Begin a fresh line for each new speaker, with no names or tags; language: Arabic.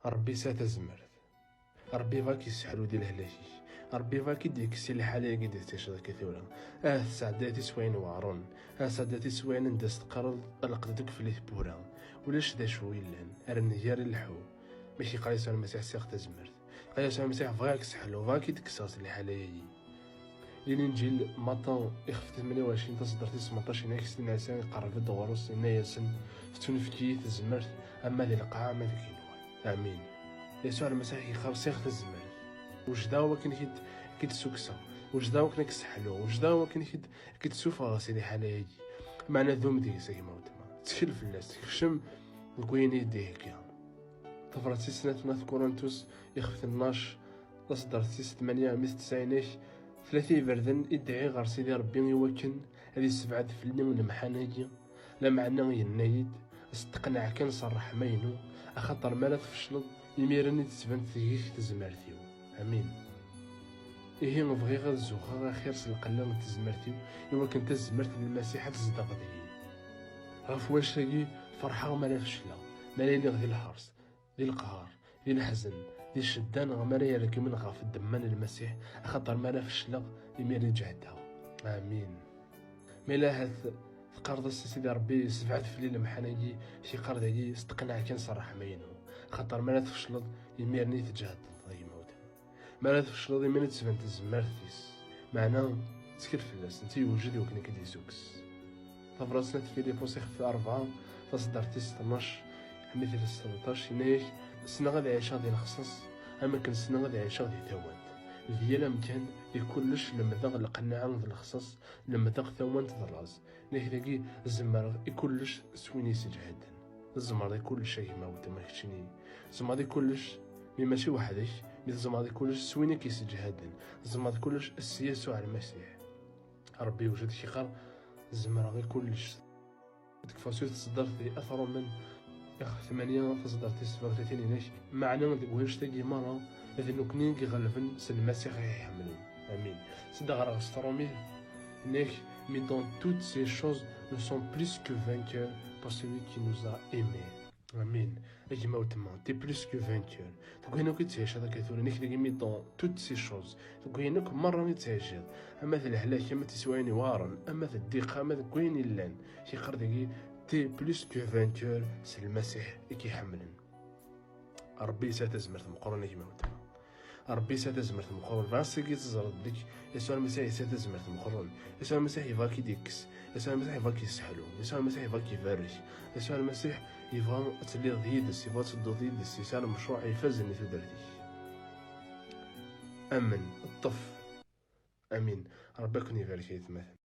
ربي ساتزمرت، ربي فاك يسحلو ديال الهلاشيش، ربي فاك يديك السي الحالية كي ديك تشرا كثورة، سعداتي سوين وعرون، سعداتي سوين ندس تقرض لقدتك في الثبورة، ولاش دا شوي لان، رنجار اللحو، ماشي قال يسوع المسيح سيخ تزمرت، قال يسوع المسيح فاك سحلو فاك يدكساس الحالية دي. الانجيل مطان يخف 28 تصدرتي 18 هناك سن عسان يقرب الدغروس سنة ياسن فتنفكي تزمرت اما ذي القاعة ما ذيك ينوال. امين. يسوع المسيح يخاف سيخ تزمرت وجداو كي تسوكسا، وجداو كنا كسحلو، وجداو كي تسوفا راسي دي حالايا معنا ذوم دي ساكي موتما تشكل في الناس تكشم الكويني ديك يا طفرتي سنة كورنثوس يخف 12 تصدرتي 8 90 ثلاثي بردن ادعي غير سيدي ربي يوكن هذه السبعة في الليل المحانجي لا معنى ينايد استقنع كان صرح ماينو اخطر مالا تفشلض يميرني تسبان تيجيك تزمرتيو. امين. إيه نبغي غير الزوخة غير خير سلقلا تزمرتيو إوا كنت تزمرت للمسيح تصدق ديالي غف واش تاقي فرحة مالا فشلة مالا يلي غدي الحرص دي القهر دي الحزن دي الشدان غمالا يركي من غاف الدمان المسيح خاطر مالا فشلة يمير جهدها. امين. مالا هاث تقرض سيدي ربي سبعة في الليل محناجي شي قرض استقنع كان صرح ماينو خاطر مالا تفشلض يميرني تجهد ضي موت مالا تفشلض يميرني تسبان تزمرتيس معناه تسكر في الناس انتي وجدي وكنا كدي سوكس طفراسنا فيليبوس يخف 4 تصدرتي 12 مثل 17 هناك سنة غادي عيشها ديال الخصاص اما كان سنة غادي عيشها ديال ثوانت ديال امكان يكونش لمذاق القناعة ذا الخصاص لمذاق ثوانت ذا الراس ناك داكي الزمار يكونش سويني سجهدا الزمار يكونش شي ما وتا ما كتشني الزمار يكونش ماشي وحدك الزمار يكونش سويني كيسجهدا الزمار يكونش السياسة على المسيح ربي وجد شي خير الزمار غير كلش ديك فاسيل تصدر في اثر من ياخ 8 تصدرتي 37 هناك معنى ديك وهاش تاقي مرة إذن كنين كيغلبن سن المسيح يحملون. امين. سيدا غرا سترومي هناك mais dans toutes ces choses nous sommes plus que vainqueurs par celui qui nous a aimés. امين. اجي موتما تي بلوس كو فانكور تقول هنا كي تعيش هذا كثور هناك اللي مي دون توت سي شوز تقول هناك مره نتعيش اما في الهلاك اما تسواني وارن اما في الضيقه اما كوين اللان شي قردي تي بلوس كو فانكور سي المسيح كيحملن. ربي ساتزمرت مقرن يجي موتما ربي ساتزمرت مقرن راسي كي تزرد ديك يسوع المسيح ساتزمرت مقرن يسوع المسيح يفاكي ديكس يسوع المسيح يفاكي يسحلو يسوع المسيح يفاكي يفرش يسوع المسيح يفهم تلي ضيدس يفهم تدو ضيدس يسال مشروع يفزني في درديش. امن الطف. امين. ربي يكون يبارك فيك مثلا.